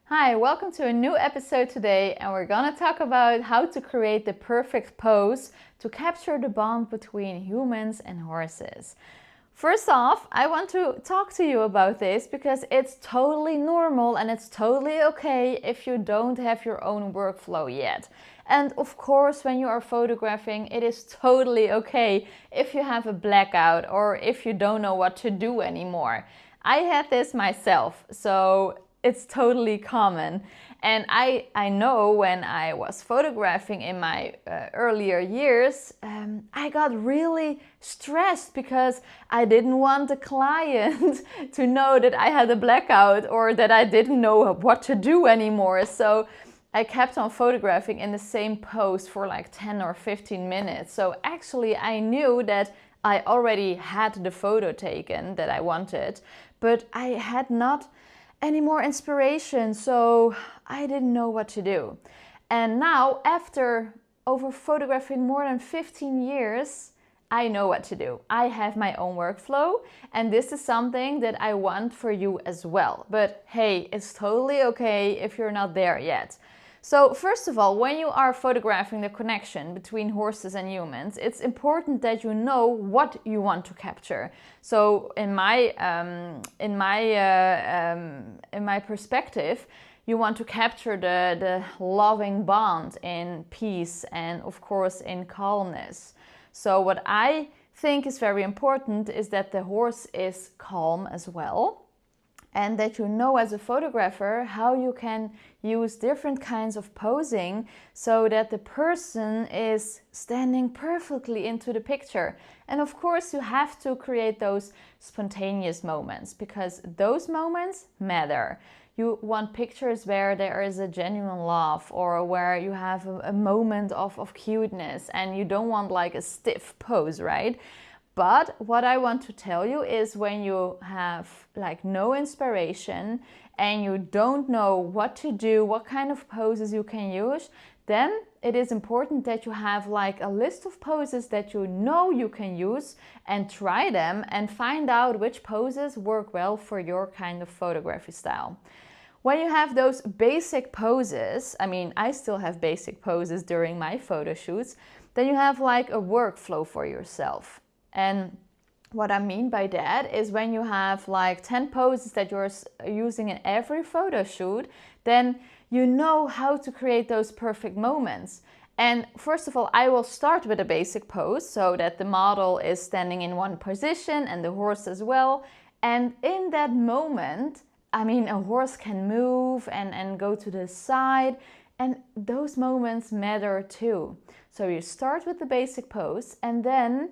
Hi, welcome to a new episode today, and we're gonna talk about how to create the perfect pose to capture the bond between humans and horses. First off, I want to talk to you about this because it's totally normal and it's totally okay if you don't have your own workflow yet. And of course, when you are photographing, it is totally okay if you have a blackout or if you don't know what to do anymore. I had this myself, so it's totally common. And I know when I was photographing in my earlier years, I got really stressed because I didn't want the client to know that I had a blackout or that I didn't know what to do anymore. So I kept on photographing in the same pose for like 10 or 15 minutes. So actually I knew that I already had the photo taken that I wanted, but I had not any more inspiration, so I didn't know what to do. And now, after over photographing more than 15 years, I know what to do. I have my own workflow, and this is something that I want for you as well. But hey, it's totally okay if you're not there yet. So first of all, when you are photographing the connection between horses and humans, it's important that you know what you want to capture. So in my perspective, you want to capture the loving bond in peace and of course in calmness. So what I think is very important is that the horse is calm as well, and that you know as a photographer how you can use different kinds of posing so that the person is standing perfectly into the picture. And of course you have to create those spontaneous moments because those moments matter. You want pictures where there is a genuine laugh or where you have a moment of cuteness, and you don't want like a stiff pose, right? But what I want to tell you is when you have like no inspiration and you don't know what to do, what kind of poses you can use, then it is important that you have like a list of poses that you know you can use and try them and find out which poses work well for your kind of photography style. When you have those basic poses, I still have basic poses during my photo shoots, then you have like a workflow for yourself. And what I mean by that is when you have like 10 poses that you're using in every photo shoot, then you know how to create those perfect moments. And first of all, I will start with a basic pose so that the model is standing in one position and the horse as well. And in that moment, a horse can move and go to the side, and those moments matter too. So you start with the basic pose and then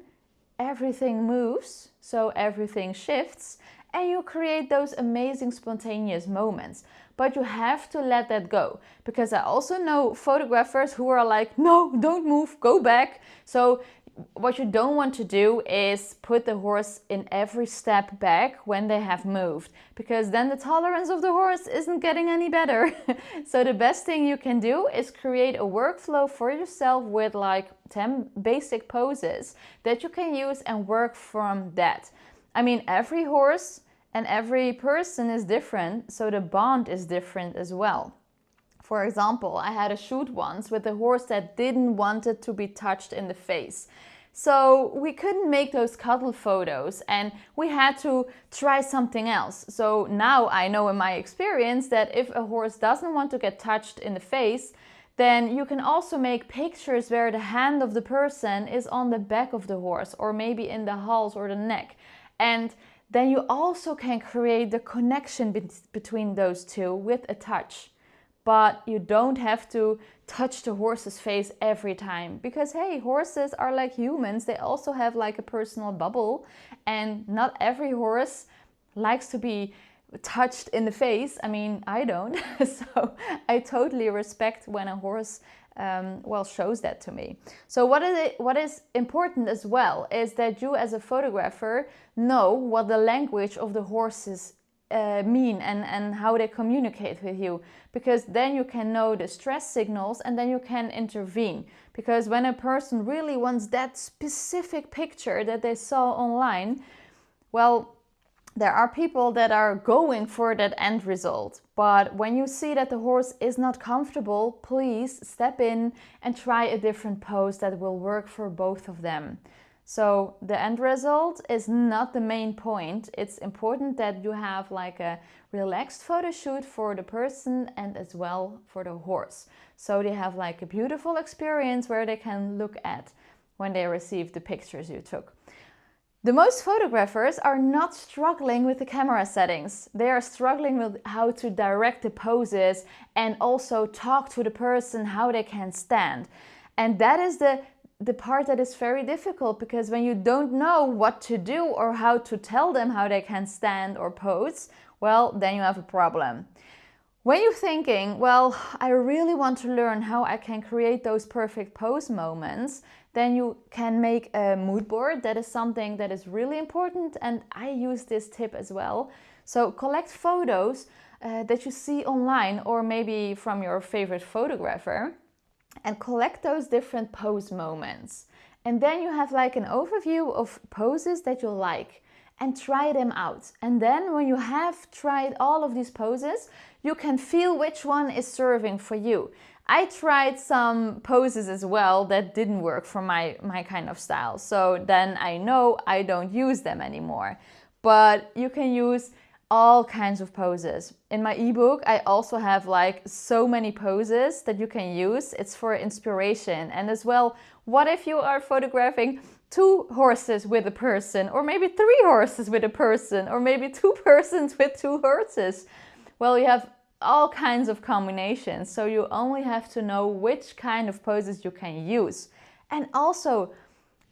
everything moves, so everything shifts, and you create those amazing spontaneous moments. But you have to let that go, because I also know photographers who are like, no, don't move, go back. So what you don't want to do is put the horse in every step back when they have moved, because then the tolerance of the horse isn't getting any better. So the best thing you can do is create a workflow for yourself with like 10 basic poses that you can use and work from that. Every horse and every person is different, so the bond is different as well. For example, I had a shoot once with a horse that didn't want it to be touched in the face. So we couldn't make those cuddle photos and we had to try something else. So now I know in my experience that if a horse doesn't want to get touched in the face, then you can also make pictures where the hand of the person is on the back of the horse or maybe in the hals or the neck. And then you also can create the connection between those two with a touch. But you don't have to touch the horse's face every time, because hey, horses are like humans. They also have like a personal bubble, and not every horse likes to be touched in the face. I don't. So I totally respect when a horse shows that to me. So what is important as well is that you as a photographer know what the language of the horses mean and how they communicate with you, because then you can know the stress signals and then you can intervene. Because when a person really wants that specific picture that they saw online, well, there are people that are going for that end result, but when you see that the horse is not comfortable, please step in and try a different pose that will work for both of them. So the end result is not the main point. It's important that you have like a relaxed photo shoot for the person and as well for the horse. So they have like a beautiful experience where they can look at when they receive the pictures you took. The most photographers are not struggling with the camera settings. They are struggling with how to direct the poses and also talk to the person how they can stand. And that is the part that is very difficult, because when you don't know what to do or how to tell them how they can stand or pose, well, then you have a problem. When you're thinking, well, I really want to learn how I can create those perfect pose moments, then you can make a mood board. That is something that is really important, and I use this tip as well. So collect photos that you see online or maybe from your favorite photographer, and collect those different pose moments. And then you have like an overview of poses that you like, and try them out. And then when you have tried all of these poses, you can feel which one is serving for you. I tried some poses as well that didn't work for my kind of style. So then I know I don't use them anymore. But you can use all kinds of poses. In my ebook, I also have like so many poses that you can use. It's for inspiration. And as well, what if you are photographing 2 horses with a person, or maybe 3 horses with a person, or maybe 2 persons with 2 horses? Well, you have all kinds of combinations, so you only have to know which kind of poses you can use. And also,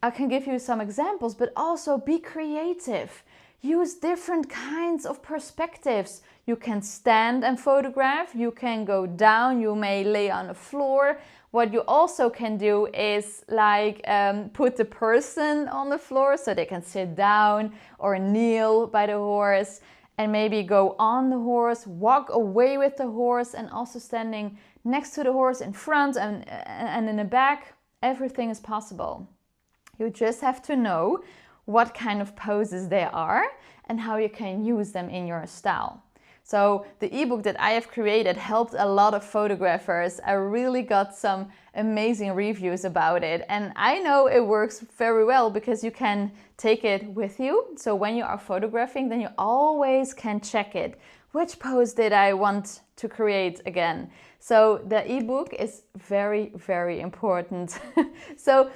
I can give you some examples, but also be creative. Use different kinds of perspectives. You can stand and photograph, you can go down, you may lay on the floor. What you also can do is like put the person on the floor so they can sit down or kneel by the horse, and maybe go on the horse, walk away with the horse, and also standing next to the horse in front and in the back. Everything is possible. You just have to know what kind of poses they are and how you can use them in your style. So the ebook that I have created helped a lot of photographers. I really got some amazing reviews about it, and I know it works very well because you can take it with you. So when you are photographing, then you always can check it. Which pose did I want to create again? So the ebook is very, very important. So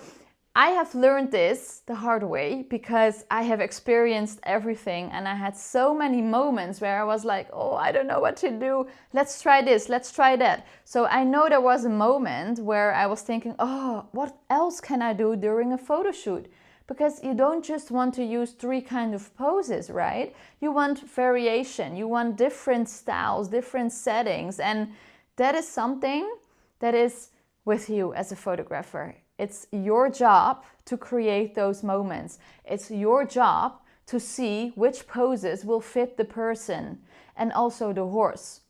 I have learned this the hard way because I have experienced everything, and I had so many moments where I was like, oh, I don't know what to do. Let's try this, let's try that. So I know there was a moment where I was thinking, oh, what else can I do during a photo shoot? Because you don't just want to use 3 kinds of poses, right? You want variation, you want different styles, different settings, and that is something that is with you as a photographer. It's your job to create those moments. It's your job to see which poses will fit the person and also the horse.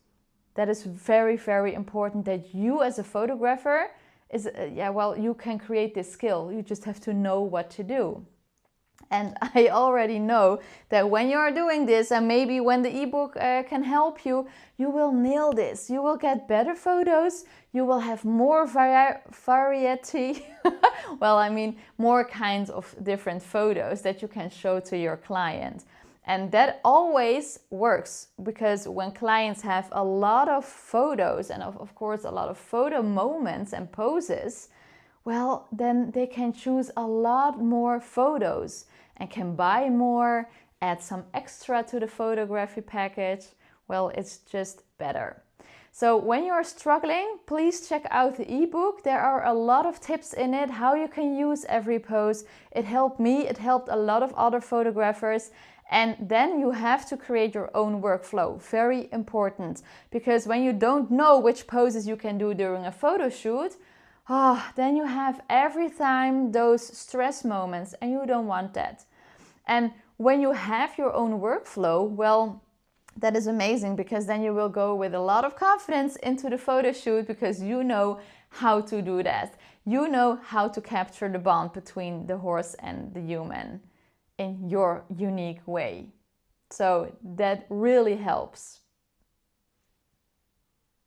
That is very, very important, that you as a photographer you can create this skill. You just have to know what to do. And I already know that when you are doing this, and maybe when the ebook can help you, you will nail this. You will get better photos. You will have more variety. Well, I mean, more kinds of different photos that you can show to your client. And that always works, because when clients have a lot of photos and of course a lot of photo moments and poses, well, then they can choose a lot more photos and can buy more, add some extra to the photography package. Well, it's just better. So when you're struggling, please check out the ebook. There are a lot of tips in it, how you can use every pose. It helped me, it helped a lot of other photographers. And then you have to create your own workflow. Very important, because when you don't know which poses you can do during a photo shoot, then you have every time those stress moments, and you don't want that. And when you have your own workflow, well, that is amazing, because then you will go with a lot of confidence into the photo shoot, because you know how to do that. You know how to capture the bond between the horse and the human in your unique way. So that really helps.